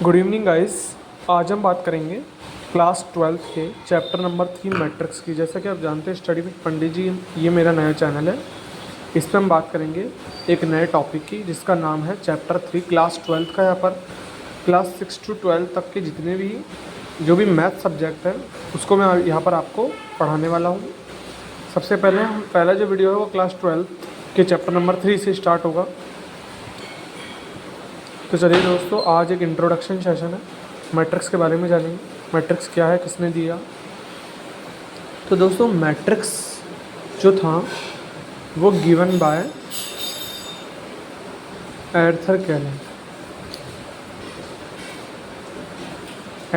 Good evening guys. आज हम बात करेंगे क्लास 12 के चैप्टर नंबर 3 मैट्रिक्स की। जैसा कि आप जानते हैं स्टडी विद पंडित जी ये मेरा नया चैनल है। इस पर हम बात करेंगे एक नए टॉपिक की जिसका नाम है चैप्टर 3 क्लास 12 का। यहाँ पर क्लास 6 to 12 तक के जितने भी जो भी मैथ सब्जेक्ट है उसको मैं यहाँ पर आपको पढ़ाने वाला हूँ। सबसे पहले पहला जो वीडियो है वो क्लास 12 के चैप्टर नंबर 3 से स्टार्ट होगा। तो चलिए दोस्तों, आज एक इंट्रोडक्शन सेशन है, मैट्रिक्स के बारे में जानेंगे। मैट्रिक्स क्या है, किसने दिया। तो दोस्तों मैट्रिक्स जो था वो गिवन बाय आर्थर कैले।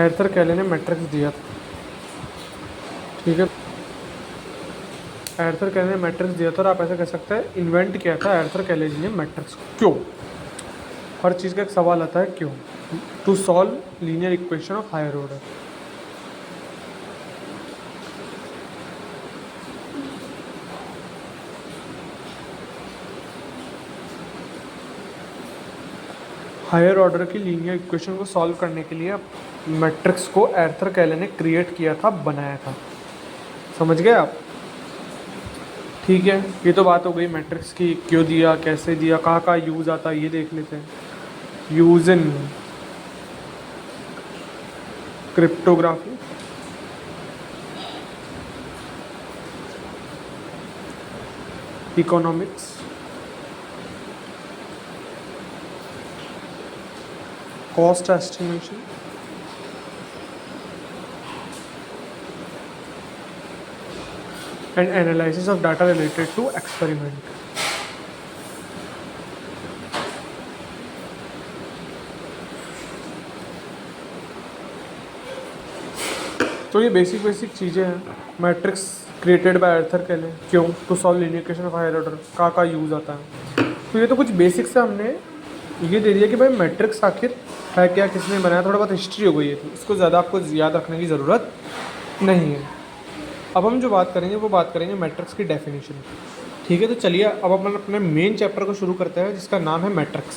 आर्थर कैले ने मैट्रिक्स दिया था, ठीक है। आर्थर कैले ने मैट्रिक्स दिया था और आप ऐसा कह सकते हैं इन्वेंट किया था आर्थर कैले जी ने मैट्रिक्स को। क्यों? हर चीज़ का एक सवाल आता है क्यों। To solve linear equation of higher order. Higher order की लीनियर इक्वेशन को सॉल्व करने के लिए मैट्रिक्स को आर्थर कैले ने क्रिएट किया था, बनाया था। समझ गए आप? ठीक है, ये तो बात हो गई मैट्रिक्स की, क्यों दिया, कैसे दिया, कहाँ कहाँ यूज़ आता है ये देख लेते हैं। Use in cryptography, economics, cost estimation, and analysis of data related to experiment। तो ये बेसिक चीज़ें हैं। Matrix created by Arthur Cayley, क्यों? To solve linear equation of higher order, का यूज़ आता है। तो ये तो कुछ बेसिक से हमने ये दे दिया कि भाई मैट्रिक्स आखिर है क्या, किसने बनाया। थोड़ा बहुत हिस्ट्री हो गई है, तो इसको ज़्यादा आपको याद रखने की ज़रूरत नहीं है। अब हम जो बात करेंगे वो बात करेंगे मैट्रिक्स की डेफिनेशन, ठीक है। तो चलिए अब अपन अपने मेन चैप्टर को शुरू करते हैं जिसका नाम है मैट्रिक्स।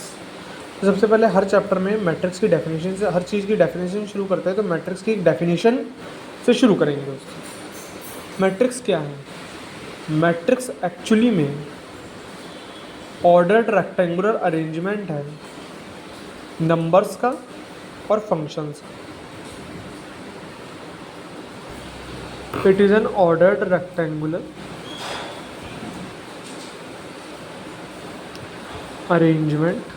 तो सबसे पहले हर चैप्टर में मैट्रिक्स की डेफिनेशन से, हर चीज़ की डेफिनेशन शुरू करते हैं। तो मैट्रिक्स की एक डेफिनेशन से शुरू करेंगे दोस्तों। मैट्रिक्स क्या है? मैट्रिक्स एक्चुअली में ऑर्डर्ड रेक्टेंगुलर अरेंजमेंट है नंबर्स का और फंक्शंस का। It is an ordered rectangular arrangement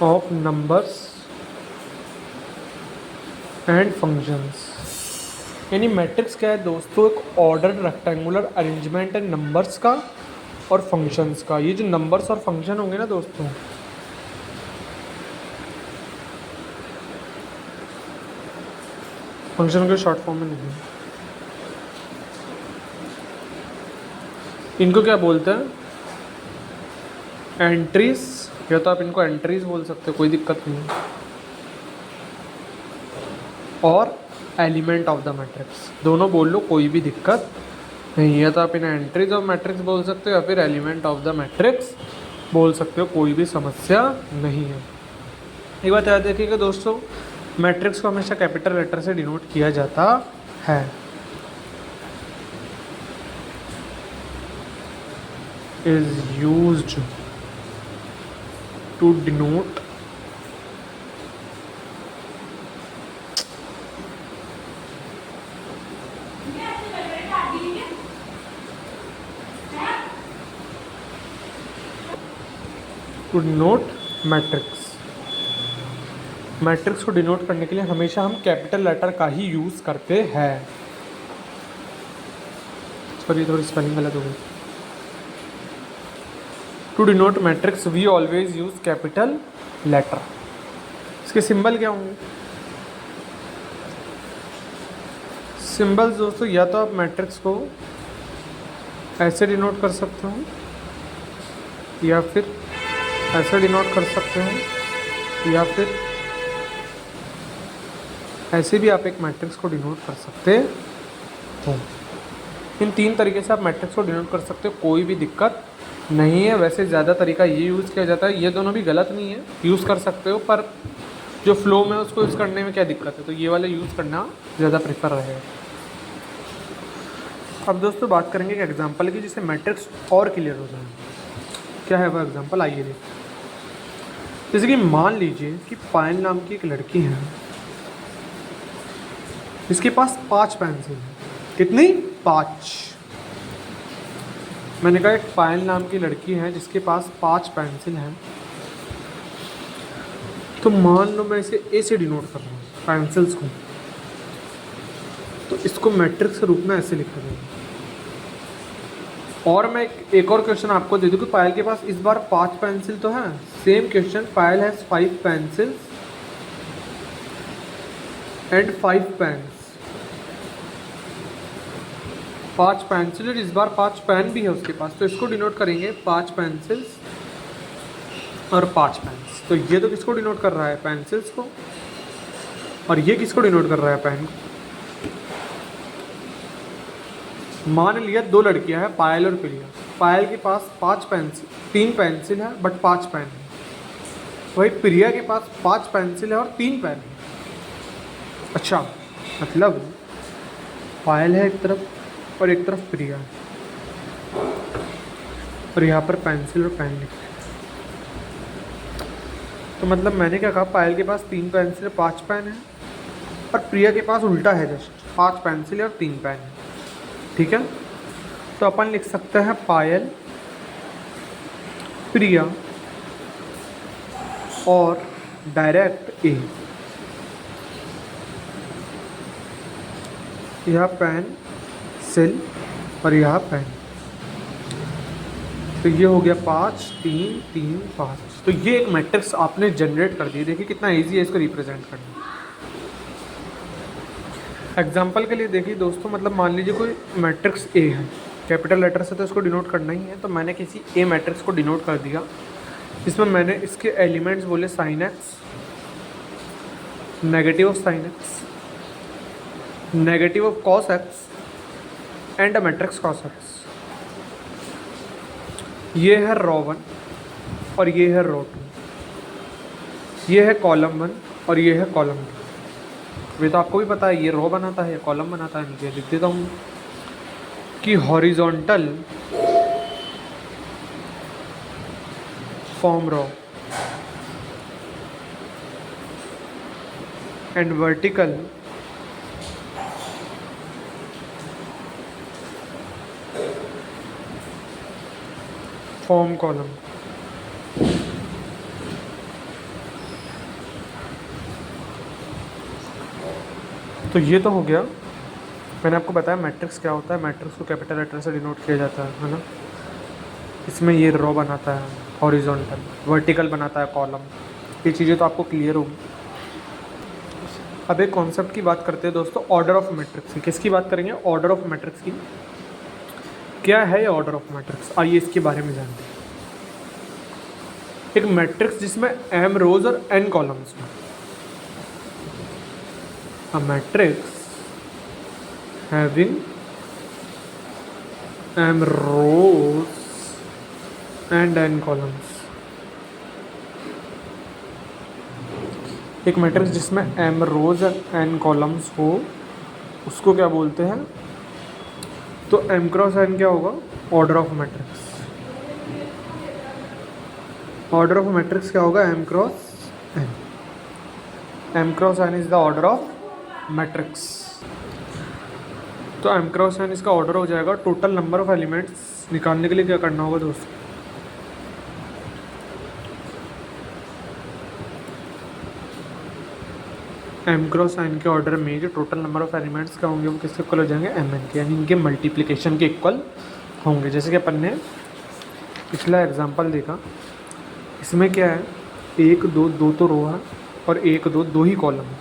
of numbers and functions। यानी मैट्रिक्स क्या है दोस्तों? एक ऑर्डर्ड रेक्टेंगुलर अरेंजमेंट है नंबर्स का और फंक्शंस का। ये जो नंबर्स और फंक्शन होंगे ना दोस्तों, फंक्शन के शॉर्ट फॉर्म में नहीं, इनको क्या बोलते हैं? एंट्रीज, या तो आप इनको एंट्रीज बोल सकते हो, कोई दिक्कत नहीं। और एलिमेंट ऑफ द मैट्रिक्स, दोनों बोल लो, कोई भी दिक्कत नहीं है। तो आप इन्हें एंट्रीज ऑफ मैट्रिक्स बोल सकते हो या फिर एलिमेंट ऑफ द मैट्रिक्स बोल सकते हो, कोई भी समस्या नहीं है। एक बात याद रखिएगा दोस्तों, मैट्रिक्स को हमेशा कैपिटल लेटर से डिनोट किया जाता है। Is used to denote matrix. Matrix को डिनोट करने के लिए हमेशा हम कैपिटल लेटर का ही यूज़ करते हैं। सॉरी, थोड़ी स्पेलिंग गलत हो गई। To denote matrix we always use capital letter. इसके सिंबल क्या होंगे? सिंबल्स दोस्तों, या तो आप मैट्रिक्स को ऐसे डिनोट कर सकते हो या फिर ऐसे डिनोट कर सकते हो या फिर ऐसे भी आप एक मैट्रिक्स को डिनोट कर सकते हो। इन तीन तरीके से आप मैट्रिक्स को डिनोट कर सकते हो, कोई भी दिक्कत नहीं है, वैसे ज़्यादा तरीका ये यूज़ किया जाता है, ये दोनों भी गलत नहीं है, यूज़ कर सकते हो, पर जो फ्लो में उसको यूज़ करने में क्या दिक्कत है, तो ये वाला यूज़ करना ज़्यादा प्रेफर रहेगा। अब दोस्तों बात करेंगे एक एग्जांपल की जिससे मैट्रिक्स और क्लियर हो जाए। क्या है वो एग्जांपल, आइए देखिए। जैसे कि मान लीजिए कि पायल नाम की एक लड़की है जिसके पास 5 पेंसिल है। कितनी? 5। मैंने कहा एक पायल नाम की लड़की है जिसके पास 5 पेंसिल हैं। तो मान लो मैं इसे ए से डिनोट कर रहा हूँ पेंसिल्स को, तो इसको मैट्रिक्स के रूप में ऐसे लिखा जाएगा। और मैं एक और क्वेश्चन आपको दे दूँ कि पायल के पास इस बार 5 पेंसिल तो है। Same question, Payal has 5 pencils and 5 pens. 5 pencil और इस बार 5 पेन भी है उसके पास, तो इसको डिनोट करेंगे 5 पेंसिल्स और 5 पेन्स। तो ये तो किसको डिनोट कर रहा है? पेंसिल्स को। और ये किसको डिनोट कर रहा है? पेन को। मान लिया 2 लड़कियां हैं, पायल और प्रिया। पायल के पास 3 पेंसिल है बट 5 पेन है। वही प्रिया के पास 5 पेंसिल है और 3 पेन है। अच्छा, मतलब पायल है एक तरफ और एक तरफ प्रिया है, और यहाँ पर पेंसिल और पेन लिखे। तो मतलब मैंने क्या कहा, पायल के पास 3 पेंसिल और 5 पेन है, और प्रिया के पास उल्टा है, जस्ट 5 पेंसिल और 3 पेन है। ठीक है, तो अपन लिख सकते हैं पायल, प्रिया और डायरेक्ट ए। यह पेन सिल और यह पेन। तो ये हो गया 5 3 3 5। तो ये एक मैट्रिक्स आपने जनरेट कर दी। देखिए कितना इजी है इसको रिप्रेजेंट करना। एग्जाम्पल के लिए देखिए दोस्तों, मतलब मान लीजिए कोई मैट्रिक्स ए है, कैपिटल लेटर से तो इसको डिनोट करना ही है। तो मैंने किसी ए मैट्रिक्स को डिनोट कर दिया, इसमें मैंने इसके एलिमेंट्स बोले sine x, negative of sine x, negative of cos x and a matrix cos x. ये है रो 1 और ये है रो 2। ये है कॉलम 1 और ये है कॉलम 2। ये तो आपको भी पता है, ये रो बनाता है, ये कॉलम बनाता है। नीचे लिख देता हूँ कि horizontal form row and vertical form column. तो ये तो हो गया। मैंने आपको बताया मैट्रिक्स क्या होता है। मैट्रिक्स को कैपिटल लेटर से डिनोट किया जाता है ना। इसमें ये रो बनाता है हॉरिजॉन्टल, वर्टिकल बनाता है कॉलम। ये चीज़ें तो आपको क्लियर होगी। अब एक कॉन्सेप्ट की बात करते हैं दोस्तों, ऑर्डर ऑफ मैट्रिक्स की। किसकी बात करेंगे? ऑर्डर ऑफ मैट्रिक्स की। क्या है ये ऑर्डर ऑफ मैट्रिक्स? आइए इसके बारे में जानते हैं। एक मैट्रिक्स जिसमें m रोज और n कॉलम्स हैं। A matrix having m rows and n columns। एक मैट्रिक्स जिसमें m रोज और n कॉलम्स हो उसको क्या बोलते हैं? तो m क्रॉस n क्या होगा? Order of matrix. Order of matrix क्या होगा? m cross n। m cross n is the order of matrix. तो m क्रॉस n इसका ऑर्डर हो जाएगा। टोटल नंबर ऑफ एलिमेंट्स निकालने के लिए क्या करना होगा दोस्तों? m क्रॉस n के ऑर्डर में जो टोटल नंबर ऑफ एलिमेंट्स क्या होंगे वो किसके इक्वल हो जाएंगे? mn के, यानी इनके मल्टीप्लिकेशन के इक्वल होंगे। जैसे कि अपन ने पिछला एग्जांपल देखा, इसमें क्या है, 1 2 2 तो रो है और 1 2 2 ही कॉलम है,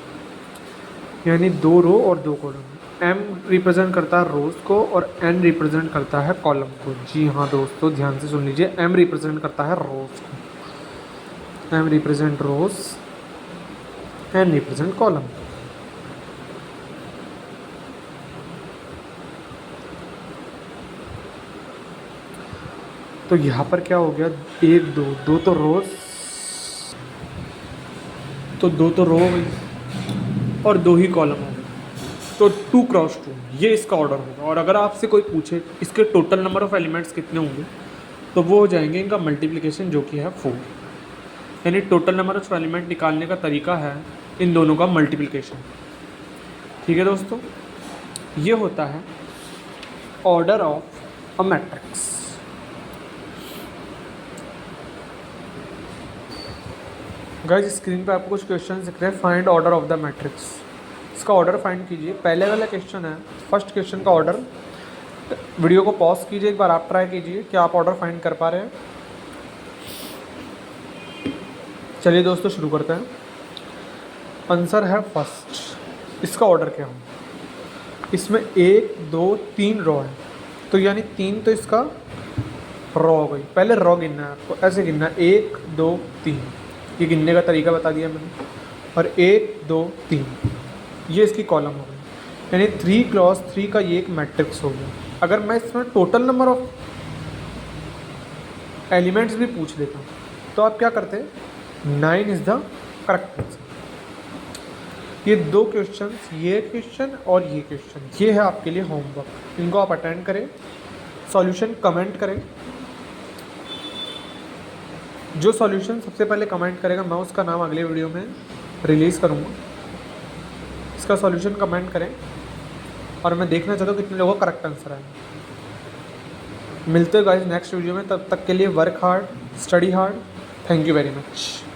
यानी 2 रो और 2 कॉलम। m रिप्रेजेंट करता है रोज को और n रिप्रेजेंट करता है कॉलम को। जी हाँ दोस्तों, ध्यान से सुन लीजिए, m रिप्रेजेंट करता है रोज को, m रिप्रेजेंट रोज, n रिप्रेजेंट कॉलम। तो यहाँ पर क्या हो गया, एक दो दो तो रोज, तो दो तो रो हो गई और दो ही कॉलम हो गए, तो 2 क्रॉस 2 ये इसका ऑर्डर होगा। और अगर आपसे कोई पूछे इसके टोटल नंबर ऑफ एलिमेंट्स कितने होंगे, तो वो हो जाएंगे इनका मल्टीप्लिकेशन, जो कि है 4। यानी टोटल नंबर ऑफ एलिमेंट निकालने का तरीका है इन दोनों का मल्टीप्लिकेशन। ठीक है दोस्तों, ये होता है order of a matrix. Guys screen पे आपको कुछ क्वेश्चन दिख रहे हैं, find order of the matrix. इसका ऑर्डर फाइंड कीजिए। पहले वाला क्वेश्चन है, फर्स्ट क्वेश्चन का ऑर्डर। वीडियो को पॉज कीजिए, एक बार आप ट्राई कीजिए कि आप ऑर्डर फाइंड कर पा रहे हैं। चलिए दोस्तों शुरू करते हैं। आंसर है फर्स्ट। इसका ऑर्डर क्या हो, इसमें 1 2 3 रो है, तो यानी 3 तो इसका रो हो गई। पहले रो गिनना है आपको, ऐसे गिनना है 1 2 3, ये गिनने का तरीका बता दिया मैंने। और 1 2 3 ये इसकी कॉलम हो गई, यानी 3 क्रॉस 3 का ये एक मैट्रिक्स हो गया। अगर मैं इसमें टोटल नंबर ऑफ एलिमेंट्स भी पूछ लेता हूँ, तो आप क्या करते हैं, 9 इज़ द करेक्ट आंसर। ये दो क्वेश्चन, ये क्वेश्चन और ये क्वेश्चन, ये है आपके लिए होमवर्क। इनको आप अटेंड करें, सॉल्यूशन कमेंट करें। जो सॉल्यूशन सबसे पहले कमेंट करेगा, मैं उसका नाम अगले वीडियो में रिलीज़ करूँगा। इसका सॉल्यूशन कमेंट करें और मैं देखना चाहता हूँ कितने लोगों का करेक्ट आंसर है। मिलते हैं गाइस नेक्स्ट वीडियो में, तब तक के लिए work hard, study hard. Thank you very much.